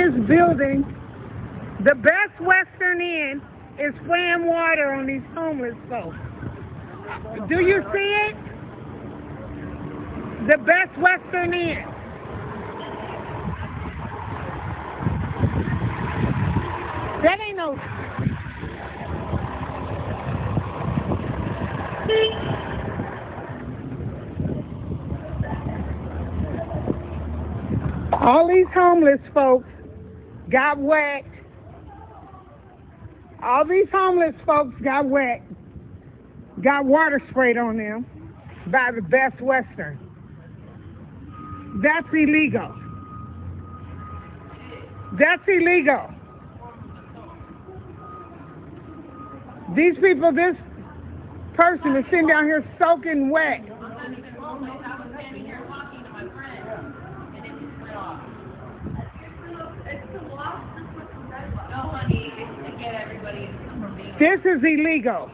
this building, the Best Western Inn is spraying water on these homeless folks. Do you see it? The Best Western Inn. That ain't no... All these homeless folks got wet. All these homeless folks got wet. Got water sprayed on them by the Best Western. That's illegal. That's illegal. These people, this person is sitting down here soaking wet. This is illegal.